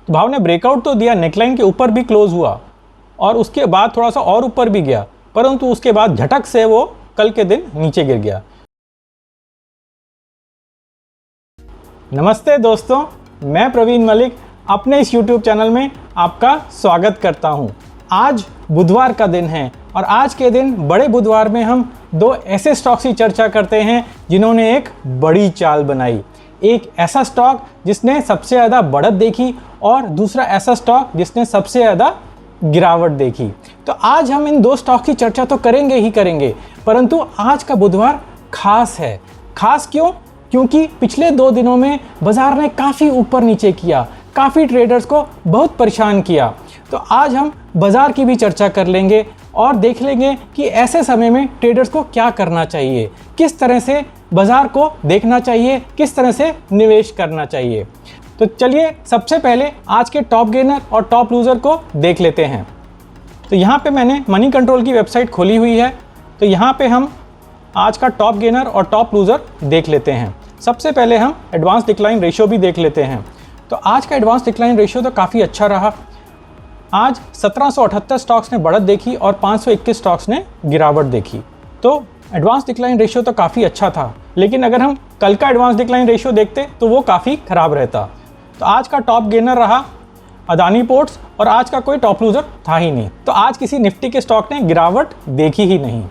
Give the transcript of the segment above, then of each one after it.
तो भाव ने ब्रेकआउट तो दिया, नेकलाइन के ऊपर भी क्लोज हुआ और उसके बाद थोड़ा सा और ऊपर भी गया, परंतु उसके बाद झटक से वो कल के दिन नीचे गिर गया। नमस्ते दोस्तों, मैं प्रवीण मलिक अपने इस YouTube चैनल में आपका स्वागत करता हूं। आज बुधवार का दिन है और आज के दिन बड़े बुधवार में हम दो ऐसे स्टॉक्स की चर्चा करते हैं जिन्होंने एक बड़ी चाल बनाई। एक ऐसा स्टॉक जिसने सबसे ज़्यादा बढ़त देखी और दूसरा ऐसा स्टॉक जिसने सबसे ज़्यादा गिरावट देखी। तो आज हम इन दो स्टॉक की चर्चा तो करेंगे ही करेंगे, परंतु आज का बुधवार खास है। खास क्यों? क्योंकि पिछले 2 दिनों में बाजार ने काफ़ी ऊपर नीचे किया, काफ़ी ट्रेडर्स को बहुत परेशान किया। तो आज हम बाजार की भी चर्चा कर लेंगे और देख लेंगे कि ऐसे समय में ट्रेडर्स को क्या करना चाहिए, किस तरह से बाजार को देखना चाहिए, किस तरह से निवेश करना चाहिए। तो चलिए सबसे पहले आज के टॉप गेनर और टॉप लूज़र को देख लेते हैं। तो यहाँ पे मैंने मनी कंट्रोल की वेबसाइट खोली हुई है। तो यहाँ पे हम आज का टॉप गेनर और टॉप लूज़र देख लेते हैं। सबसे पहले हम एडवांस डिक्लाइन रेशियो भी देख लेते हैं। तो आज का एडवांस डिक्लाइन रेशियो तो काफ़ी अच्छा रहा। आज 1778 स्टॉक्स ने बढ़त देखी और 521 स्टॉक्स ने गिरावट देखी। तो एडवांस डिक्लाइन रेशियो तो काफ़ी अच्छा था, लेकिन अगर हम कल का एडवांस डिक्लाइन रेशियो देखते तो वो काफ़ी ख़राब रहता। तो आज का टॉप गेनर रहा अदानी पोर्ट्स और आज का कोई टॉप लूज़र था ही नहीं। तो आज किसी निफ्टी के स्टॉक ने गिरावट देखी ही नहीं।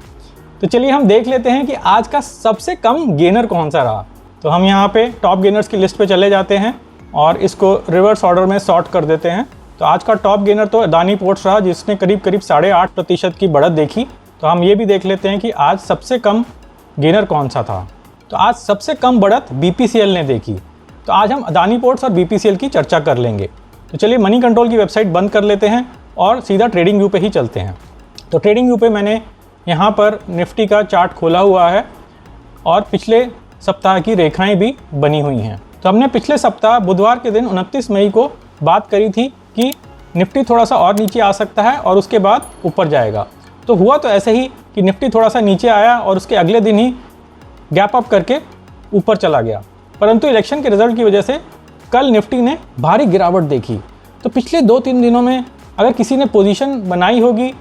तो चलिए हम देख लेते हैं कि आज का सबसे कम गेनर कौन सा रहा। तो हम यहाँ पे टॉप गेनर्स की लिस्ट पे चले जाते हैं और इसको रिवर्स ऑर्डर में सॉर्ट कर देते हैं। तो आज का टॉप गेनर तो अदानी पोर्ट्स रहा, जिसने करीब 8.5% की बढ़त देखी। तो हम ये भी देख लेते हैं कि आज सबसे कम गेनर कौन सा था। तो आज सबसे कम बढ़त BPCL ने देखी। तो आज हम अदानी पोर्ट्स और BPCL की चर्चा कर लेंगे। तो चलिए मनी कंट्रोल की वेबसाइट बंद कर लेते हैं और सीधा ट्रेडिंग व्यू पे ही चलते हैं। तो ट्रेडिंग व्यू पे मैंने यहाँ पर निफ्टी का चार्ट खोला हुआ है और पिछले सप्ताह की रेखाएं भी बनी हुई हैं। तो हमने पिछले सप्ताह बुधवार के दिन 29 मई को बात करी थी कि निफ्टी थोड़ा सा और नीचे आ सकता है और उसके बाद ऊपर जाएगा। तो हुआ तो ऐसे ही कि निफ्टी थोड़ा सा नीचे आया और उसके अगले दिन ही गैप अप करके ऊपर चला गया। परंतु इलेक्शन के रिजल्ट की वजह से कल निफ्टी ने भारी गिरावट देखी। तो पिछले 2-3 दिनों में अगर किसी ने पोजीशन बनाई होगी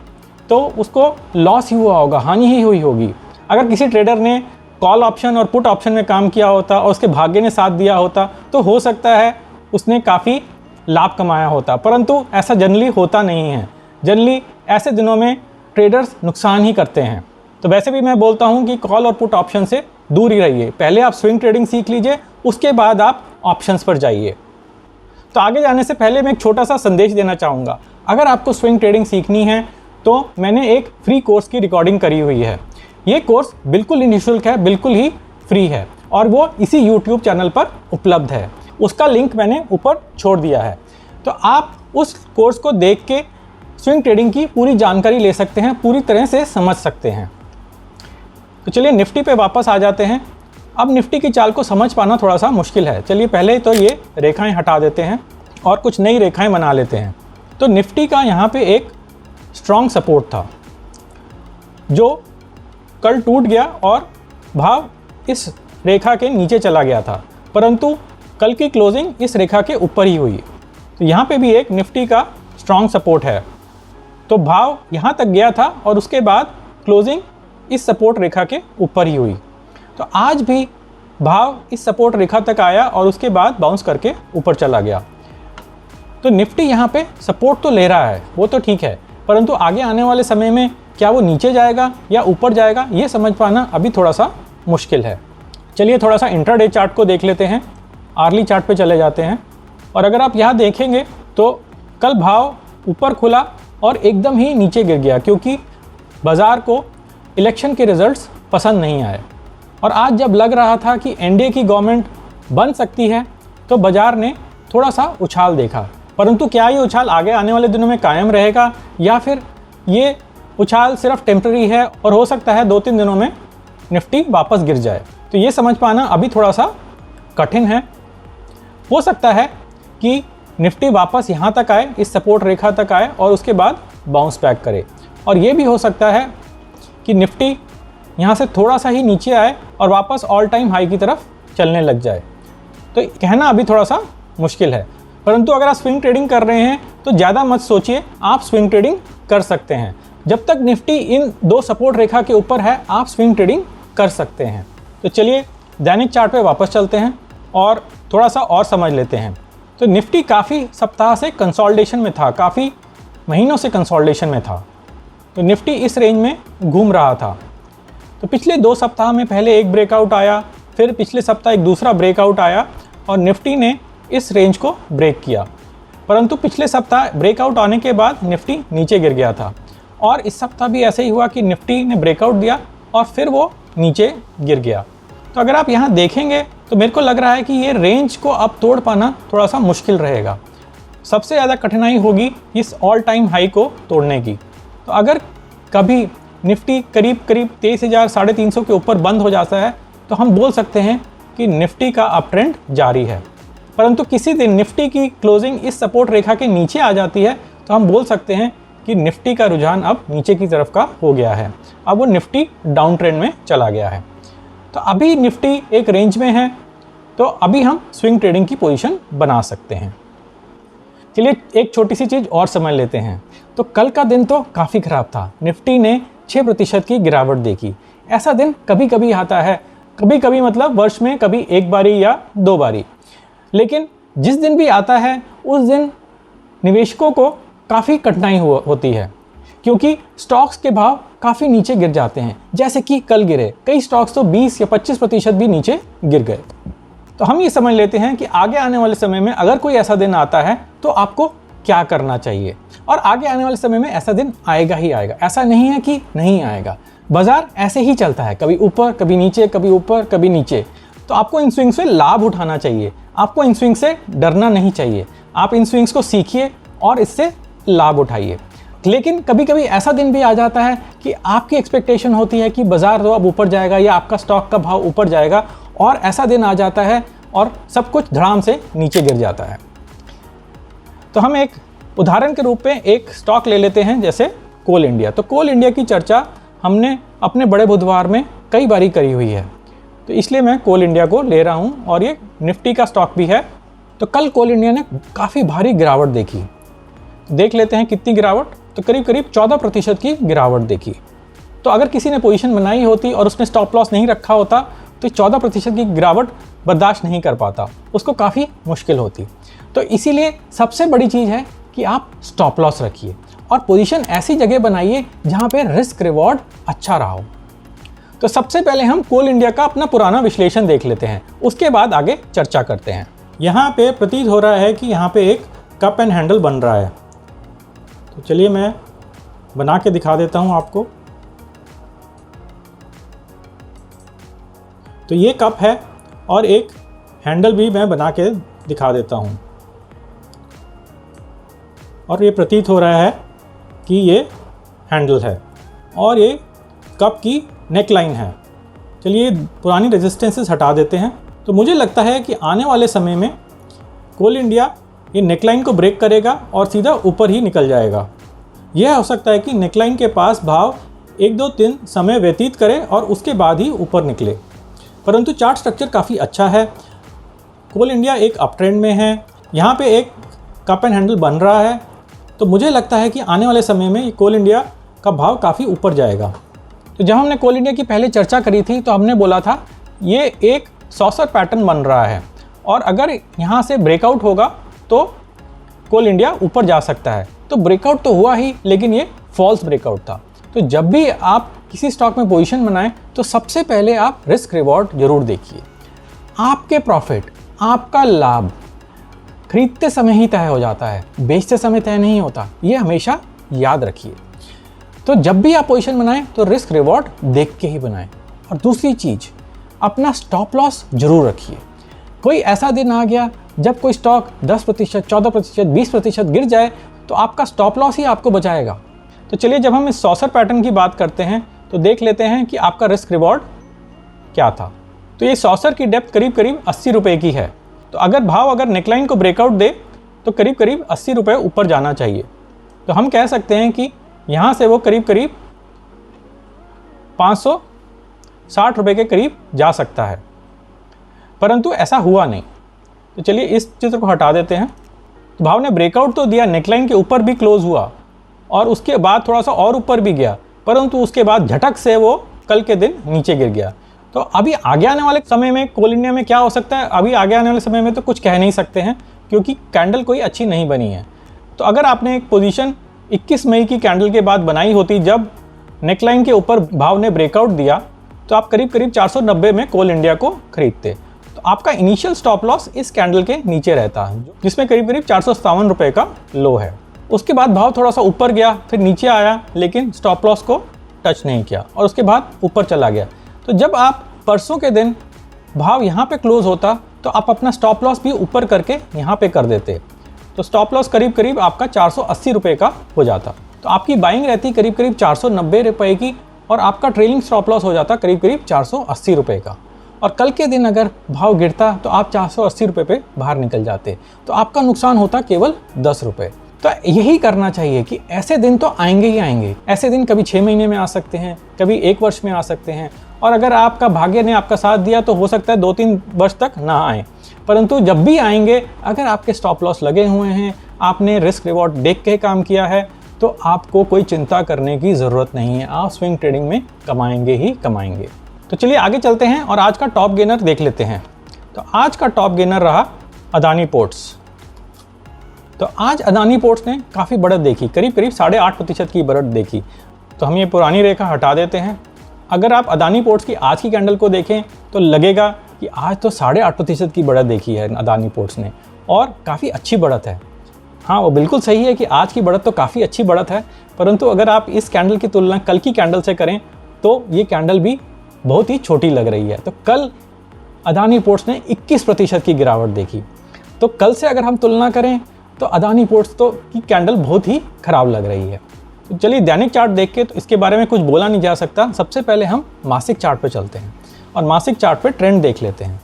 तो उसको लॉस ही हुआ होगा, हानि ही हुई होगी। अगर किसी ट्रेडर ने कॉल ऑप्शन और पुट ऑप्शन में काम किया होता और उसके भाग्य ने साथ दिया होता तो हो सकता है उसने काफ़ी लाभ कमाया होता, परंतु ऐसा जनरली होता नहीं है। जनरली ऐसे दिनों में ट्रेडर्स नुकसान ही करते हैं। तो वैसे भी मैं बोलता हूं कि कॉल और पुट ऑप्शन से दूर ही रहिए। पहले आप स्विंग ट्रेडिंग सीख लीजिए, उसके बाद आप ऑप्शंस पर जाइए। तो आगे जाने से पहले मैं एक छोटा सा संदेश देना चाहूँगा। अगर आपको स्विंग ट्रेडिंग सीखनी है तो मैंने एक फ्री कोर्स की रिकॉर्डिंग करी हुई है। ये कोर्स बिल्कुल ही निःशुल्क है, बिल्कुल ही फ्री है और वो इसी YouTube चैनल पर उपलब्ध है। उसका लिंक मैंने ऊपर छोड़ दिया है। तो आप उस कोर्स को देख के स्विंग ट्रेडिंग की पूरी जानकारी ले सकते हैं, पूरी तरह से समझ सकते हैं। तो चलिए निफ्टी पे वापस आ जाते हैं। अब निफ्टी की चाल को समझ पाना थोड़ा सा मुश्किल है। चलिए पहले तो ये रेखाएं हटा देते हैं और कुछ नई रेखाएं बना लेते हैं। तो निफ्टी का यहाँ पे एक स्ट्रॉन्ग सपोर्ट था जो कल टूट गया और भाव इस रेखा के नीचे चला गया था, परंतु कल की क्लोजिंग इस रेखा के ऊपर ही हुई। तो यहाँ पे भी एक निफ्टी का स्ट्रॉन्ग सपोर्ट है। तो भाव यहाँ तक गया था और उसके बाद क्लोजिंग इस सपोर्ट रेखा के ऊपर ही हुई। तो आज भी भाव इस सपोर्ट रेखा तक आया और उसके बाद बाउंस करके ऊपर चला गया। तो निफ्टी यहाँ पे सपोर्ट तो ले रहा है, वो तो ठीक है, परंतु आगे आने वाले समय में क्या वो नीचे जाएगा या ऊपर जाएगा, ये समझ पाना अभी थोड़ा सा मुश्किल है। चलिए थोड़ा सा इंट्राडे चार्ट को देख लेते हैं। आर्ली चार्ट पे चले जाते हैं और अगर आप यहाँ देखेंगे तो कल भाव ऊपर खुला और एकदम ही नीचे गिर गया, क्योंकि बाज़ार को इलेक्शन के रिजल्ट्स पसंद नहीं आए। और आज जब लग रहा था कि एनडीए की गवर्नमेंट बन सकती है तो बाज़ार ने थोड़ा सा उछाल देखा, परंतु क्या ये उछाल आगे आने वाले दिनों में कायम रहेगा या फिर ये उछाल सिर्फ टेम्पररी है और हो सकता है 2-3 दिनों में निफ्टी वापस गिर जाए। तो ये समझ पाना अभी थोड़ा सा कठिन है। हो सकता है कि निफ्टी वापस यहाँ तक आए, इस सपोर्ट रेखा तक आए और उसके बाद बाउंस बैक करे, और ये भी हो सकता है कि निफ्टी यहाँ से थोड़ा सा ही नीचे आए और वापस ऑल टाइम हाई की तरफ चलने लग जाए। तो कहना अभी थोड़ा सा मुश्किल है। परंतु अगर आप स्विंग ट्रेडिंग कर रहे हैं तो ज़्यादा मत सोचिए, आप स्विंग ट्रेडिंग कर सकते हैं। जब तक निफ्टी इन 2 सपोर्ट रेखा के ऊपर है आप स्विंग ट्रेडिंग कर सकते हैं। तो चलिए दैनिक चार्ट पे वापस चलते हैं और थोड़ा सा और समझ लेते हैं। तो निफ्टी काफ़ी सप्ताह से कंसोलिडेशन में था, काफ़ी महीनों से कंसोलिडेशन में था। तो निफ्टी इस रेंज में घूम रहा था। तो पिछले 2 सप्ताह में पहले एक ब्रेकआउट आया, फिर पिछले सप्ताह एक दूसरा ब्रेकआउट आया और निफ्टी ने इस रेंज को ब्रेक किया। परंतु पिछले सप्ताह ब्रेकआउट आने के बाद निफ्टी नीचे गिर गया था और इस सप्ताह भी ऐसे ही हुआ कि निफ्टी ने ब्रेकआउट दिया और फिर वो नीचे गिर गया। तो अगर आप यहाँ देखेंगे तो मेरे को लग रहा है कि ये रेंज को अब तोड़ पाना थोड़ा सा मुश्किल रहेगा। सबसे ज़्यादा कठिनाई होगी इस ऑल टाइम हाई को तोड़ने की। तो अगर कभी निफ्टी करीब 23,000 350 के ऊपर बंद हो जाता है तो हम बोल सकते हैं कि निफ्टी का अप ट्रेंड जारी है। परंतु किसी दिन निफ्टी की क्लोजिंग इस सपोर्ट रेखा के नीचे आ जाती है तो हम बोल सकते हैं कि निफ्टी का रुझान अब नीचे की तरफ का हो गया है, अब वो निफ्टी डाउन ट्रेंड में चला गया है। तो अभी निफ्टी एक रेंज में है, तो अभी हम स्विंग ट्रेडिंग की पोजीशन बना सकते हैं। चलिए एक छोटी सी चीज़ और समझ लेते हैं। तो कल का दिन तो काफ़ी ख़राब था, निफ्टी ने 6% की गिरावट देखी। ऐसा दिन कभी कभी आता है, कभी कभी मतलब वर्ष में कभी 1 बारी या 2 बारी, लेकिन जिस दिन भी आता है उस दिन निवेशकों को काफ़ी कठिनाई होती है, क्योंकि स्टॉक्स के भाव काफ़ी नीचे गिर जाते हैं। जैसे कि कल गिरे, कई स्टॉक्स तो 20 या 25% भी नीचे गिर गए। तो हम ये समझ लेते हैं कि आगे आने वाले समय में अगर कोई ऐसा दिन आता है तो आपको क्या करना चाहिए, और आगे आने वाले समय में ऐसा दिन आएगा ही आएगा, ऐसा नहीं है कि नहीं आएगा। बाजार ऐसे ही चलता है, कभी ऊपर कभी नीचे, कभी ऊपर कभी नीचे। तो आपको इन स्विंग से लाभ उठाना चाहिए, आपको इन स्विंग से डरना नहीं चाहिए। आप इन स्विंग्स को सीखिए और इससे लाभ उठाइए। लेकिन कभी कभी ऐसा दिन भी आ जाता है कि आपकी एक्सपेक्टेशन होती है कि बाजार तो अब ऊपर जाएगा या आपका स्टॉक का भाव ऊपर जाएगा, और ऐसा दिन आ जाता है और सब कुछ धड़ाम से नीचे गिर जाता है। तो हम एक उदाहरण के रूप में एक स्टॉक ले लेते हैं, जैसे कोल इंडिया। तो कोल इंडिया की चर्चा हमने अपने बड़े बुधवार में कई बारी करी हुई है, तो इसलिए मैं कोल इंडिया को ले रहा हूँ और ये निफ्टी का स्टॉक भी है। तो कल कोल इंडिया ने काफ़ी भारी गिरावट देखी। देख लेते हैं कितनी गिरावट, तो करीब 14% की गिरावट देखी। तो अगर किसी ने पोजीशन बनाई होती और उसने स्टॉप लॉस नहीं रखा होता तो 14% की गिरावट बर्दाश्त नहीं कर पाता, उसको काफ़ी मुश्किल होती। तो इसीलिए सबसे बड़ी चीज़ है कि आप स्टॉप लॉस रखिए और पोजीशन ऐसी जगह बनाइए जहाँ पे रिस्क रिवॉर्ड अच्छा रहा हो। तो सबसे पहले हम कोल इंडिया का अपना पुराना विश्लेषण देख लेते हैं, उसके बाद आगे चर्चा करते हैं। यहाँ पे प्रतीत हो रहा है कि यहाँ पे एक कप एंड हैंडल बन रहा है। तो चलिए मैं बना के दिखा देता हूँ आपको। तो ये कप है और एक हैंडल भी मैं बना के दिखा देता हूँ, और ये प्रतीत हो रहा है कि ये हैंडल है और ये कप की नेकलाइन है। चलिए पुरानी रेजिस्टेंसेस हटा देते हैं। तो मुझे लगता है कि आने वाले समय में कोल इंडिया ये नेकलाइन को ब्रेक करेगा और सीधा ऊपर ही निकल जाएगा। यह हो सकता है कि नेकलाइन के पास भाव 1-2 दिन समय व्यतीत करे और उसके बाद ही ऊपर निकले, परंतु चार्ट स्ट्रक्चर काफ़ी अच्छा है। कोल इंडिया एक अप ट्रेंड में है, यहाँ पे एक कप एंड हैंडल बन रहा है। तो मुझे लगता है कि आने वाले समय में कोल इंडिया का भाव काफ़ी ऊपर जाएगा। तो जब हमने कोल इंडिया की पहले चर्चा करी थी तो हमने बोला था ये एक सॉसर पैटर्न बन रहा है और अगर यहाँ से ब्रेकआउट होगा तो कोल इंडिया ऊपर जा सकता है। तो ब्रेकआउट तो हुआ ही, लेकिन ये फॉल्स ब्रेकआउट था। तो जब भी आप किसी स्टॉक में पोजीशन बनाएं तो सबसे पहले आप रिस्क रिवॉर्ड जरूर देखिए। आपके प्रॉफिट, आपका लाभ खरीदते समय ही तय हो जाता है, बेचते समय तय नहीं होता, ये हमेशा याद रखिए। तो जब भी आप पोजीशन बनाएं तो रिस्क रिवॉर्ड देख के ही बनाएं। और दूसरी चीज़, अपना स्टॉप लॉस जरूर रखिए। कोई ऐसा दिन आ गया जब कोई स्टॉक 10%, 14%, 20% गिर जाए तो आपका स्टॉप लॉस ही आपको बचाएगा। तो चलिए जब हम इस सॉसर पैटर्न की बात करते हैं तो देख लेते हैं कि आपका रिस्क रिवॉर्ड क्या था। तो ये सॉसर की डेप्थ करीब 80 रुपये की है। तो अगर नेकलाइन को ब्रेकआउट दे तो करीब 80 रुपये ऊपर जाना चाहिए। तो हम कह सकते हैं कि यहाँ से वो करीब 560 रुपये के करीब जा सकता है, परंतु ऐसा हुआ नहीं। तो चलिए इस चित्र को हटा देते हैं। तो भाव ने ब्रेकआउट तो दिया, नेकलाइन के ऊपर भी क्लोज हुआ और उसके बाद थोड़ा सा और ऊपर भी गया, परंतु उसके बाद झटक से वो कल के दिन नीचे गिर गया। तो अभी आगे आने वाले समय में कोल इंडिया में क्या हो सकता है, अभी आगे आने वाले समय में तो कुछ कह नहीं सकते हैं, क्योंकि कैंडल कोई अच्छी नहीं बनी है। तो अगर आपने एक पोजीशन 21 मई की कैंडल के बाद बनाई होती, जब नेकलाइन के ऊपर भाव ने ब्रेकआउट दिया, तो आप करीब करीब 490 में कोल इंडिया को खरीदते। तो आपका इनिशियल स्टॉप लॉस इस कैंडल के नीचे रहता है, जिसमें करीब करीब 457 रुपये का लो है। उसके बाद भाव थोड़ा सा ऊपर गया, फिर नीचे आया, लेकिन स्टॉप लॉस को टच नहीं किया और उसके बाद ऊपर चला गया। तो जब आप परसों के दिन भाव यहाँ पे क्लोज होता, तो आप अपना स्टॉप लॉस भी ऊपर करके यहाँ पे कर देते, तो स्टॉप लॉस करीब करीब आपका 480 रुपये का हो जाता। तो आपकी बाइंग रहती करीब करीब 490 रुपये की और आपका ट्रेलिंग स्टॉप लॉस हो जाता करीब करीब 480 रुपये का। और कल के दिन अगर भाव गिरता तो आप 480 रुपये पे बाहर निकल जाते, तो आपका नुकसान होता केवल 10 रुपये। तो यही करना चाहिए कि ऐसे दिन तो आएंगे ही आएंगे। ऐसे दिन कभी 6 महीने में आ सकते हैं, कभी 1 वर्ष में आ सकते हैं, और अगर आपका भाग्य ने आपका साथ दिया तो हो सकता है 2-3 वर्ष तक ना आए। परंतु जब भी आएंगे, अगर आपके स्टॉप लॉस लगे हुए हैं, आपने रिस्क रिवॉर्ड देख के काम किया है, तो आपको कोई चिंता करने की ज़रूरत नहीं है। आप स्विंग ट्रेडिंग में कमाएंगे ही कमाएंगे। तो चलिए आगे चलते हैं और आज का टॉप गेनर देख लेते हैं। तो आज का टॉप गेनर रहा अदानी पोर्ट्स। तो आज अदानी पोर्ट्स ने काफ़ी बढ़त देखी, करीब करीब 8.5% की बढ़त देखी। तो हम ये पुरानी रेखा हटा देते हैं। अगर आप अदानी पोर्ट्स की आज की कैंडल को देखें तो लगेगा कि आज तो 8.5% की बढ़त देखी है अदानी पोर्ट्स ने, और काफ़ी अच्छी बढ़त है। हाँ, वो बिल्कुल सही है कि आज की बढ़त तो काफ़ी अच्छी बढ़त है, परंतु अगर आप इस कैंडल की तुलना कल की कैंडल से करें तो ये कैंडल भी बहुत ही छोटी लग रही है। तो कल अदानी पोर्ट्स ने 21% की गिरावट देखी। तो कल से अगर हम तुलना करें तो अदानी पोर्ट्स तो की कैंडल बहुत ही ख़राब लग रही है। तो चलिए दैनिक चार्ट देख के तो इसके बारे में कुछ बोला नहीं जा सकता। सबसे पहले हम मासिक चार्ट पे चलते हैं और मासिक चार्ट पे ट्रेंड देख लेते हैं।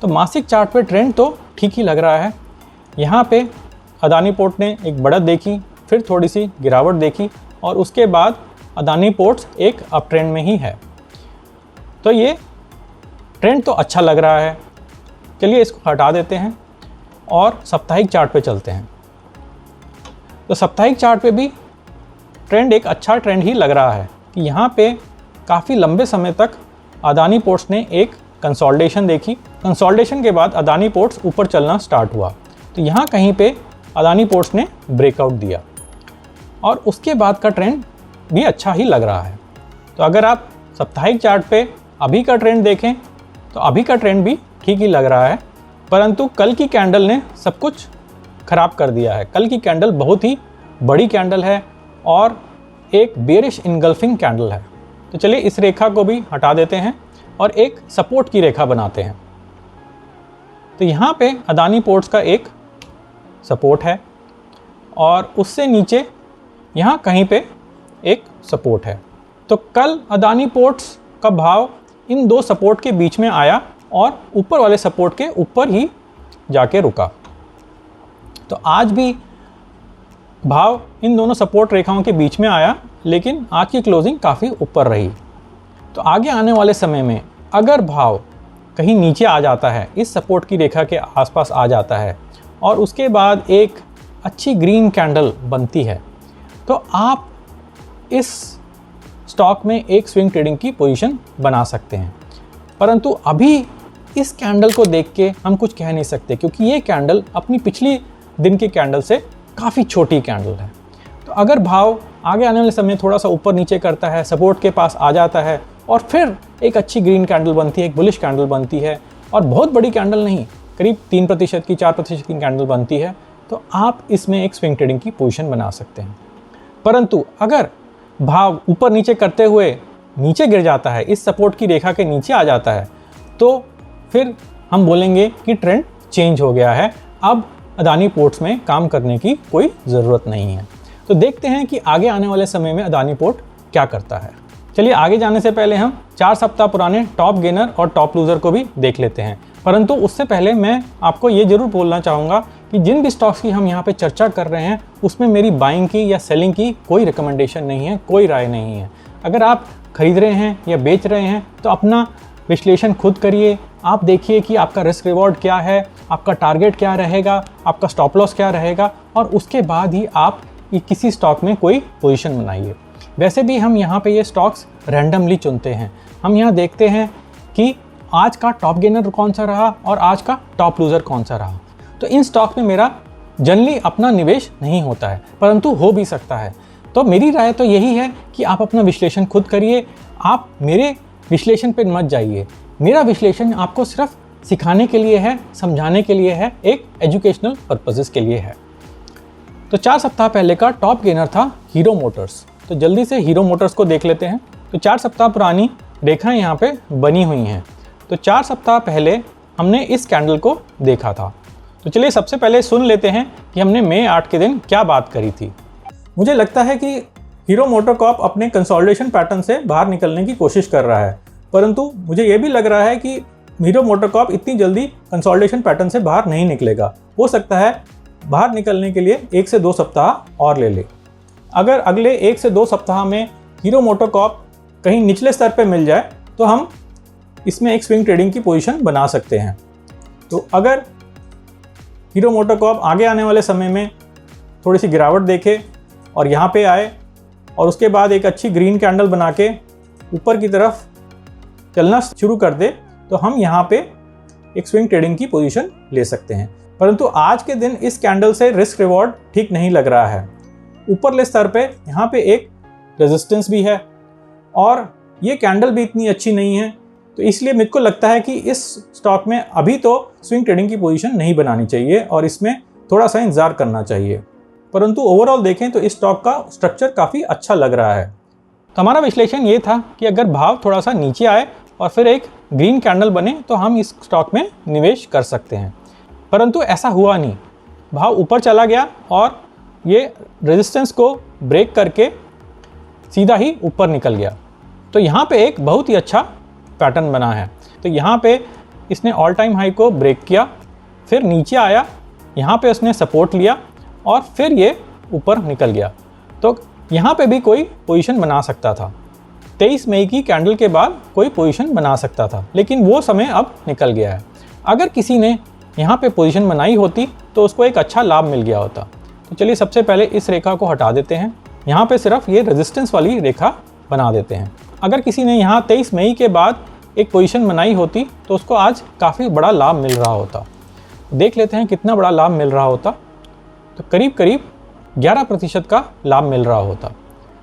तो मासिक चार्ट पे ट्रेंड तो ठीक ही लग रहा है। यहाँ पे अदानी पोर्ट ने एक बढ़त देखी, फिर थोड़ी सी गिरावट देखी, और उसके बाद अदानी पोर्ट्स एक अप ट्रेंड में ही है। तो ये ट्रेंड तो अच्छा लग रहा है। चलिए इसको हटा देते हैं और साप्ताहिक चार्ट पे चलते हैं। तो साप्ताहिक चार्ट पे भी ट्रेंड एक अच्छा ट्रेंड ही लग रहा है कि यहाँ पे काफ़ी लंबे समय तक अदानी पोर्ट्स ने एक कंसोलिडेशन देखी। कंसोलिडेशन के बाद अदानी पोर्ट्स ऊपर चलना स्टार्ट हुआ। तो यहाँ कहीं पे अदानी पोर्ट्स ने ब्रेकआउट दिया और उसके बाद का ट्रेंड भी अच्छा ही लग रहा है। तो अगर आप साप्ताहिक चार्ट पे अभी का ट्रेंड देखें तो अभी का ट्रेंड भी ठीक ही लग रहा है, परंतु कल की कैंडल ने सब कुछ ख़राब कर दिया है। कल की कैंडल बहुत ही बड़ी कैंडल है और एक बेरिश इनगल्फिंग कैंडल है। तो चलिए इस रेखा को भी हटा देते हैं और एक सपोर्ट की रेखा बनाते हैं। तो यहाँ पे अदानी पोर्ट्स का एक सपोर्ट है और उससे नीचे यहाँ कहीं पे एक सपोर्ट है। तो कल अदानी पोर्ट्स का भाव इन दो सपोर्ट के बीच में आया और ऊपर वाले सपोर्ट के ऊपर ही जाके रुका। तो आज भी भाव इन दोनों सपोर्ट रेखाओं के बीच में आया, लेकिन आज की क्लोजिंग काफ़ी ऊपर रही। तो आगे आने वाले समय में अगर भाव कहीं नीचे आ जाता है, इस सपोर्ट की रेखा के आसपास आ जाता है और उसके बाद एक अच्छी ग्रीन कैंडल बनती है, तो आप इस स्टॉक में एक स्विंग ट्रेडिंग की पोजीशन बना सकते हैं। परंतु अभी इस कैंडल को देख के हम कुछ कह नहीं सकते, क्योंकि ये कैंडल अपनी पिछली दिन की कैंडल से काफ़ी छोटी कैंडल है। तो अगर भाव आगे आने वाले समय थोड़ा सा ऊपर नीचे करता है, सपोर्ट के पास आ जाता है और फिर एक अच्छी ग्रीन कैंडल बनती है, एक बुलिश कैंडल बनती है, और बहुत बड़ी कैंडल नहीं, करीब 3% की 4% की कैंडल बनती है, तो आप इसमें एक स्विंग ट्रेडिंग की पोजीशन बना सकते हैं। परंतु अगर भाव ऊपर नीचे करते हुए नीचे गिर जाता है, इस सपोर्ट की रेखा के नीचे आ जाता है, तो फिर हम बोलेंगे कि ट्रेंड चेंज हो गया है, अब अदानी पोर्ट्स में काम करने की कोई ज़रूरत नहीं है। तो देखते हैं कि आगे आने वाले समय में अदानी पोर्ट क्या करता है। चलिए आगे जाने से पहले हम 4 सप्ताह पुराने टॉप गेनर और टॉप लूज़र को भी देख लेते हैं। परंतु उससे पहले मैं आपको ये ज़रूर बोलना चाहूँगा कि जिन भी स्टॉक्स की हम यहाँ पे चर्चा कर रहे हैं उसमें मेरी बाइंग की या सेलिंग की कोई रिकमेंडेशन नहीं है, कोई राय नहीं है। अगर आप खरीद रहे हैं या बेच रहे हैं तो अपना विश्लेषण खुद करिए, आप देखिए कि आपका रिस्क रिवॉर्ड क्या है, आपका टारगेट क्या रहेगा, आपका स्टॉप लॉस क्या रहेगा, और उसके बाद ही आप किसी स्टॉक में कोई पोजीशन बनाइए। वैसे भी हम यहाँ पे ये स्टॉक्स रैंडमली चुनते हैं। हम यहाँ देखते हैं कि आज का टॉप गेनर कौन सा रहा और आज का टॉप लूज़र कौन सा रहा। तो इन स्टॉक में मेरा जनरली अपना निवेश नहीं होता है, परंतु हो भी सकता है। तो मेरी राय तो यही है कि आप अपना विश्लेषण खुद करिए। आप मेरे विश्लेषण पे मत जाइए। मेरा विश्लेषण आपको सिर्फ सिखाने के लिए है, समझाने के लिए है, एक एजुकेशनल पर्पसेस के लिए है। तो 4 सप्ताह पहले का टॉप गेनर था हीरो मोटर्स। तो जल्दी से हीरो मोटर्स को देख लेते हैं। तो 4 सप्ताह पुरानी रेखाएं यहाँ पे बनी हुई हैं। तो 4 सप्ताह पहले हमने इस कैंडल को देखा था। तो चलिए सबसे पहले सुन लेते हैं कि हमने मई 8 के दिन क्या बात करी थी। मुझे लगता है कि हीरो मोटोकॉर्प अपने कंसोलिडेशन पैटर्न से बाहर निकलने की कोशिश कर रहा है, परंतु मुझे ये भी लग रहा है कि हीरो मोटोकॉर्प इतनी जल्दी कंसोलिडेशन पैटर्न से बाहर नहीं निकलेगा। हो सकता है बाहर निकलने के लिए 1 से 2 सप्ताह और ले ले। अगर अगले 1 से 2 सप्ताह में हीरो मोटोकॉर्प कहीं निचले स्तर पर मिल जाए तो हम इसमें एक स्विंग ट्रेडिंग की पोजीशन बना सकते हैं। तो अगर हीरो मोटोकॉर्प आगे आने वाले समय में थोड़ी सी गिरावट देखे और यहाँ पे आए और उसके बाद एक अच्छी ग्रीन कैंडल बना के ऊपर की तरफ चलना शुरू कर दे, तो हम यहाँ पे एक स्विंग ट्रेडिंग की पोजीशन ले सकते हैं। परंतु आज के दिन इस कैंडल से रिस्क रिवॉर्ड ठीक नहीं लग रहा है। ऊपरले स्तर पे यहाँ पे एक रेजिस्टेंस भी है और ये कैंडल भी इतनी अच्छी नहीं है। तो इसलिए मुझको लगता है कि इस स्टॉक में अभी तो स्विंग ट्रेडिंग की पोजीशन नहीं बनानी चाहिए और इसमें थोड़ा सा इंतजार करना चाहिए। परंतु ओवरऑल देखें तो इस स्टॉक का स्ट्रक्चर काफ़ी अच्छा लग रहा है। तो हमारा विश्लेषण ये था कि अगर भाव थोड़ा सा नीचे आए और फिर एक ग्रीन कैंडल बने तो हम इस स्टॉक में निवेश कर सकते हैं, परंतु ऐसा हुआ नहीं। भाव ऊपर चला गया और ये रेजिस्टेंस को ब्रेक करके सीधा ही ऊपर निकल गया। तो यहाँ पे एक बहुत ही अच्छा पैटर्न बना है। तो यहाँ पे इसने ऑल टाइम हाई को ब्रेक किया, फिर नीचे आया, यहाँ पे उसने सपोर्ट लिया और फिर ये ऊपर निकल गया। तो यहाँ पे भी कोई पोजीशन बना सकता था। 23 मई की कैंडल के बाद कोई पोजीशन बना सकता था, लेकिन वो समय अब निकल गया है। अगर किसी ने यहाँ पे पोजीशन बनाई होती तो उसको एक अच्छा लाभ मिल गया होता। तो चलिए सबसे पहले इस रेखा को हटा देते हैं। यहाँ पे सिर्फ ये रेजिस्टेंस वाली रेखा बना देते हैं। अगर किसी ने यहाँ 23 मई के बाद एक पोजीशन बनाई होती तो उसको आज काफ़ी बड़ा लाभ मिल रहा होता। देख लेते हैं कितना बड़ा लाभ मिल रहा होता। तो करीब करीब 11% का लाभ मिल रहा होता।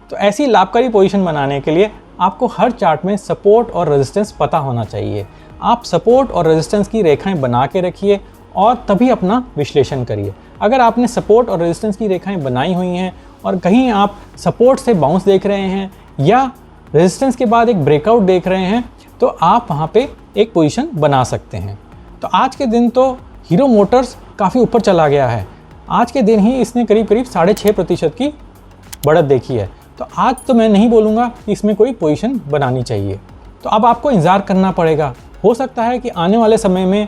तो ऐसी लाभकारी पोजीशन बनाने के लिए आपको हर चार्ट में सपोर्ट और रेजिस्टेंस पता होना चाहिए। आप सपोर्ट और रेजिस्टेंस की रेखाएं बना के रखिए और तभी अपना विश्लेषण करिए। अगर आपने सपोर्ट और रेजिस्टेंस की रेखाएं बनाई हुई हैं और कहीं आप सपोर्ट से बाउंस देख रहे हैं या रेजिस्टेंस के बाद एक ब्रेकआउट देख रहे हैं तो आप वहाँ पे एक पोजीशन बना सकते हैं। तो आज के दिन तो हीरो मोटर्स काफ़ी ऊपर चला गया है। आज के दिन ही इसने करीब करीब 6.5% की बढ़त देखी है। तो आज तो मैं नहीं बोलूँगा कि इसमें कोई पोजीशन बनानी चाहिए। तो अब आपको इंतज़ार करना पड़ेगा। हो सकता है कि आने वाले समय में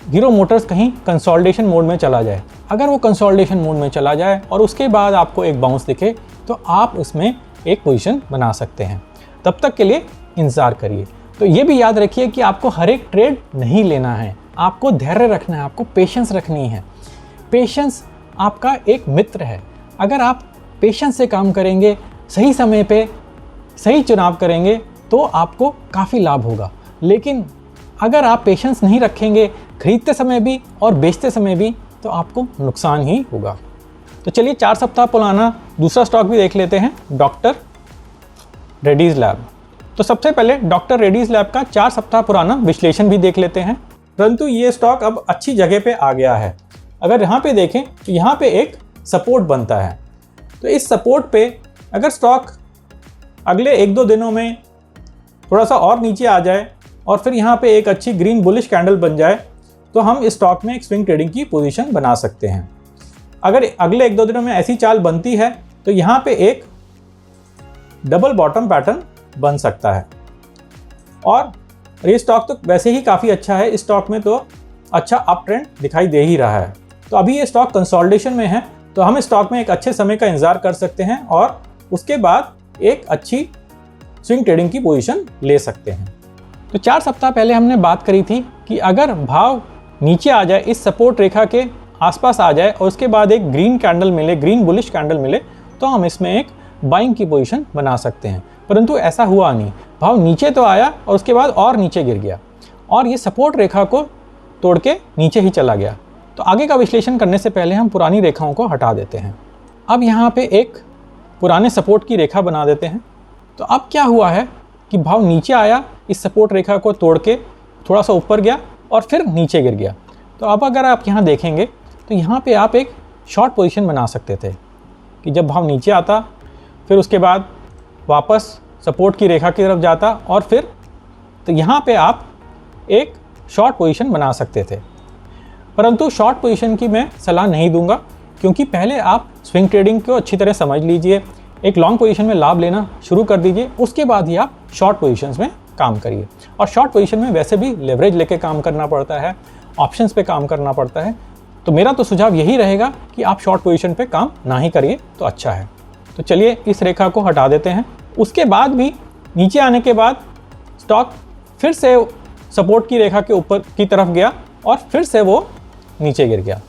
हीरो मोटर्स कहीं कंसोलिडेशन मोड में चला जाए। अगर वो कंसोलिडेशन मोड में चला जाए और उसके बाद आपको एक बाउंस दिखे तो आप उसमें एक पोजीशन बना सकते हैं। तब तक के लिए इंतज़ार करिए। तो ये भी याद रखिए कि आपको हर एक ट्रेड नहीं लेना है, आपको धैर्य रखना है, आपको पेशेंस रखनी है। पेशेंस आपका एक मित्र है। अगर आप पेशेंस से काम करेंगे, सही समय पे सही चुनाव करेंगे तो आपको काफ़ी लाभ होगा। लेकिन अगर आप पेशेंस नहीं रखेंगे खरीदते समय भी और बेचते समय भी तो आपको नुकसान ही होगा। तो चलिए 4 सप्ताह पुराना दूसरा स्टॉक भी देख लेते हैं, डॉक्टर रेड्डीज लैब। तो सबसे पहले डॉक्टर रेड्डीज लैब का 4 सप्ताह पुराना विश्लेषण भी देख लेते हैं। परंतु ये स्टॉक अब अच्छी जगह पे आ गया है। अगर यहाँ पे देखें तो यहाँ पे एक सपोर्ट बनता है। तो इस सपोर्ट पे अगर स्टॉक अगले 1-2 दिनों में थोड़ा सा और नीचे आ जाए और फिर यहाँ पे एक अच्छी ग्रीन बुलिश कैंडल बन जाए तो हम इस स्टॉक में एक स्विंग ट्रेडिंग की पोजीशन बना सकते हैं। अगर अगले 1-2 दिनों में ऐसी चाल बनती है तो यहाँ पे एक डबल बॉटम पैटर्न बन सकता है। और ये स्टॉक तो वैसे ही काफ़ी अच्छा है। इस स्टॉक में तो अच्छा अप ट्रेंड दिखाई दे ही रहा है। तो अभी ये स्टॉक कंसोलिडेशन में है तो हम इस स्टॉक में एक अच्छे समय का इंतजार कर सकते हैं और उसके बाद एक अच्छी स्विंग ट्रेडिंग की पोजीशन ले सकते हैं। तो 4 सप्ताह पहले हमने बात करी थी कि अगर भाव नीचे आ जाए, इस सपोर्ट रेखा के आसपास आ जाए और उसके बाद एक ग्रीन कैंडल मिले, ग्रीन बुलिश कैंडल मिले, तो हम इसमें एक बाइंग की पोजीशन बना सकते हैं। परंतु ऐसा हुआ नहीं, भाव नीचे तो आया और उसके बाद और नीचे गिर गया और ये सपोर्ट रेखा को तोड़ के नीचे ही चला गया। तो आगे का विश्लेषण करने से पहले हम पुरानी रेखाओं को हटा देते हैं। अब यहाँ पे एक पुराने सपोर्ट की रेखा बना देते हैं। तो अब क्या हुआ है कि भाव नीचे आया, इस सपोर्ट रेखा को तोड़ के थोड़ा सा ऊपर गया और फिर नीचे गिर गया। तो अब अगर आप यहाँ देखेंगे तो यहाँ पे आप एक शॉर्ट पोजीशन बना सकते थे कि जब भाव नीचे आता फिर उसके बाद वापस सपोर्ट की रेखा की तरफ जाता और फिर, तो यहाँ पे आप एक शॉर्ट पोजीशन बना सकते थे। परंतु शॉर्ट पोजीशन की मैं सलाह नहीं दूंगा, क्योंकि पहले आप स्विंग ट्रेडिंग को अच्छी तरह समझ लीजिए, एक लॉन्ग पोजीशन में लाभ लेना शुरू कर दीजिए, उसके बाद ही आप शॉर्ट पोजीशंस में काम करिए। और शॉर्ट पोजीशन में वैसे भी लेवरेज लेके काम करना पड़ता है, ऑप्शंस पे काम करना पड़ता है। तो मेरा तो सुझाव यही रहेगा कि आप शॉर्ट पोजीशन पे काम ना ही करिए तो अच्छा है। तो चलिए इस रेखा को हटा देते हैं। उसके बाद भी नीचे आने के बाद स्टॉक फिर से सपोर्ट की रेखा के ऊपर की तरफ गया और फिर से वो नीचे गिर गया।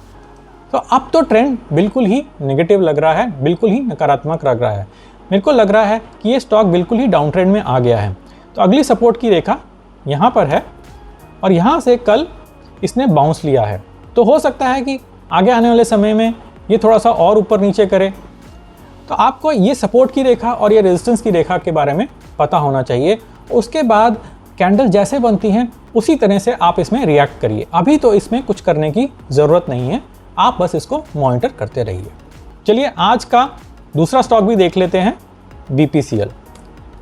तो अब तो ट्रेंड बिल्कुल ही नेगेटिव लग रहा है, बिल्कुल ही नकारात्मक लग रहा है। मेरे को लग रहा है कि ये स्टॉक बिल्कुल ही डाउन ट्रेंड में आ गया है। तो अगली सपोर्ट की रेखा यहाँ पर है और यहाँ से कल इसने बाउंस लिया है। तो हो सकता है कि आगे आने वाले समय में ये थोड़ा सा और ऊपर नीचे करे। तो आपको ये सपोर्ट की रेखा और ये रेजिस्टेंस की रेखा के बारे में पता होना चाहिए। उसके बाद कैंडल जैसे बनती हैं उसी तरह से आप इसमें रिएक्ट करिए। अभी तो इसमें कुछ करने की ज़रूरत नहीं है, आप बस इसको मॉनिटर करते रहिए। चलिए आज का दूसरा स्टॉक भी देख लेते हैं, BPCL।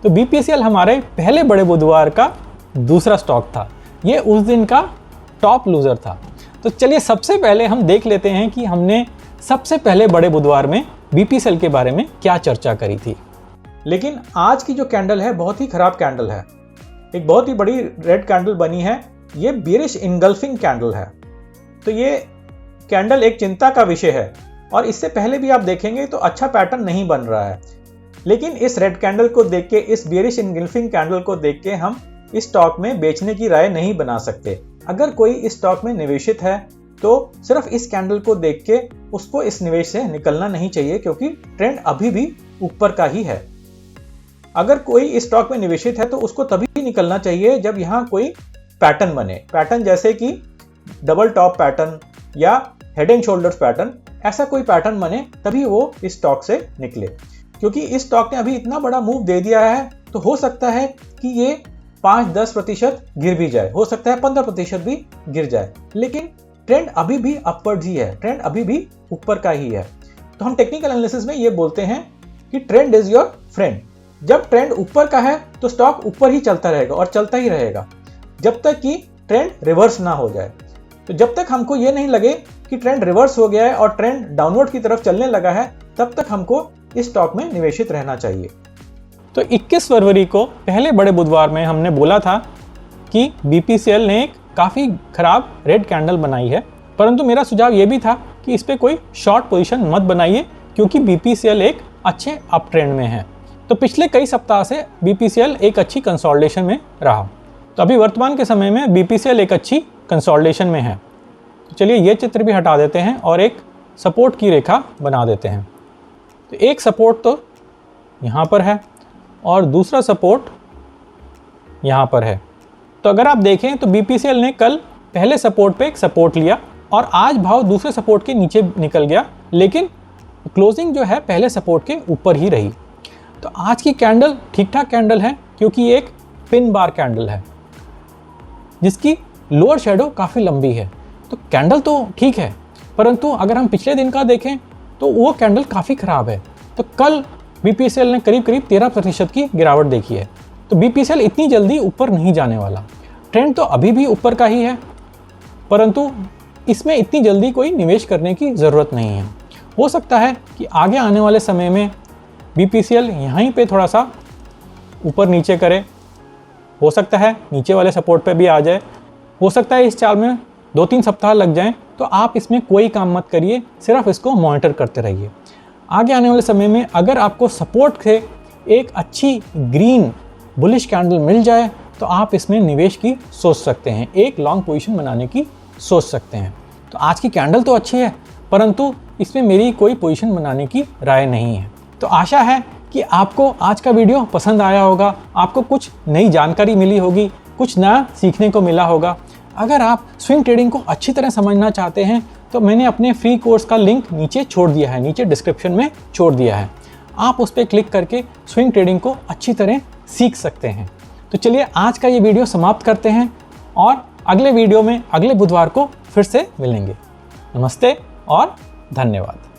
तो BPCL हमारे पहले बड़े बुधवार का दूसरा स्टॉक था, ये उस दिन का टॉप लूज़र था। तो चलिए सबसे पहले हम देख लेते हैं कि हमने सबसे पहले बड़े बुधवार में BPCL के बारे में क्या चर्चा करी थी। लेकिन आज की जो कैंडल है बहुत ही खराब कैंडल है, एक बहुत ही बड़ी रेड कैंडल बनी है, ये बेरिश इनगल्फिंग कैंडल है। तो ये कैंडल एक चिंता का विषय है और इससे पहले भी आप देखेंगे तो अच्छा पैटर्न नहीं बन रहा है। लेकिन इस रेड कैंडल को देख के, इस बेरिश इनगल्फिंग कैंडल को देख के हम इस स्टॉक में बेचने की राय नहीं बना सकते। अगर कोई इस स्टॉक में निवेशित है तो सिर्फ इस कैंडल को देख के उसको इस निवेश से निकलना नहीं चाहिए, क्योंकि ट्रेंड अभी भी ऊपर का ही है। अगर कोई इस स्टॉक में निवेशित है तो उसको तभी निकलना चाहिए जब यहाँ कोई पैटर्न बने, पैटर्न जैसे कि डबल टॉप पैटर्न या हेड एंड शोल्डर्स पैटर्न, ऐसा कोई पैटर्न बने तभी वो इस स्टॉक से निकले। क्योंकि इस स्टॉक ने अभी इतना बड़ा मूव दे दिया है तो हो सकता है कि ये 5-10% गिर भी जाए, हो सकता है 15% भी गिर जाए, लेकिन ट्रेंड अभी भी अपवर्ड ही है, ट्रेंड अभी भी ऊपर का ही है। तो हम टेक्निकल एनालिसिस में ये बोलते हैं कि ट्रेंड इज योर फ्रेंड। जब ट्रेंड ऊपर का है तो स्टॉक ऊपर ही चलता रहेगा और चलता ही रहेगा जब तक कि ट्रेंड रिवर्स ना हो जाए। तो जब तक हमको ये नहीं लगे कि ट्रेंड रिवर्स हो गया है और ट्रेंड डाउनवर्ड की तरफ चलने लगा है, तब तक हमको इस स्टॉक में निवेशित रहना चाहिए। तो 21 फरवरी को पहले बड़े बुधवार में हमने बोला था कि BPCL ने एक काफ़ी खराब रेड कैंडल बनाई है, परंतु मेरा सुझाव ये भी था कि इस पर कोई शॉर्ट पोजीशन मत बनाइए, क्योंकि BPCL एक अच्छे अप ट्रेंड में है। तो पिछले कई सप्ताह से BPCL एक अच्छी कंसोलिडेशन में रहा। तो अभी वर्तमान के समय में BPCL एक अच्छी कंसोलिडेशन में है। तो चलिए ये चित्र भी हटा देते हैं और एक सपोर्ट की रेखा बना देते हैं। तो एक सपोर्ट तो यहाँ पर है और दूसरा सपोर्ट यहाँ पर है। तो अगर आप देखें तो BPCL ने कल पहले सपोर्ट पे एक सपोर्ट लिया और आज भाव दूसरे सपोर्ट के नीचे निकल गया, लेकिन क्लोजिंग जो है पहले सपोर्ट के ऊपर ही रही। तो आज की कैंडल ठीक ठाक कैंडल है, क्योंकि एक पिन बार कैंडल है जिसकी लोअर शेडो काफ़ी लंबी है। तो कैंडल तो ठीक है, परंतु अगर हम पिछले दिन का देखें तो वो कैंडल काफ़ी ख़राब है। तो कल BPCL ने करीब 13% की गिरावट देखी है। तो BPCL इतनी जल्दी ऊपर नहीं जाने वाला, ट्रेंड तो अभी भी ऊपर का ही है, परंतु इसमें इतनी जल्दी कोई निवेश करने की ज़रूरत नहीं है। हो सकता है कि आगे आने वाले समय में BPCL यहीं पे थोड़ा सा ऊपर नीचे करे, हो सकता है नीचे वाले सपोर्ट पे भी आ जाए, हो सकता है इस चाल में 2-3 सप्ताह लग जाएं। तो आप इसमें कोई काम मत करिए, सिर्फ इसको मॉनिटर करते रहिए। आगे आने वाले समय में अगर आपको सपोर्ट से एक अच्छी ग्रीन बुलिश कैंडल मिल जाए तो आप इसमें निवेश की सोच सकते हैं, एक लॉन्ग पोजीशन बनाने की सोच सकते हैं। तो आज की कैंडल तो अच्छी है, परंतु इसमें मेरी कोई पोजीशन बनाने की राय नहीं है। तो आशा है कि आपको आज का वीडियो पसंद आया होगा, आपको कुछ नई जानकारी मिली होगी, कुछ नया सीखने को मिला होगा। अगर आप स्विंग ट्रेडिंग को अच्छी तरह समझना चाहते हैं तो मैंने अपने फ्री कोर्स का लिंक नीचे छोड़ दिया है, नीचे डिस्क्रिप्शन में छोड़ दिया है। आप उस पर क्लिक करके स्विंग ट्रेडिंग को अच्छी तरह सीख सकते हैं। तो चलिए आज का ये वीडियो समाप्त करते हैं और अगले वीडियो में अगले बुधवार को फिर से मिलेंगे। नमस्ते और धन्यवाद।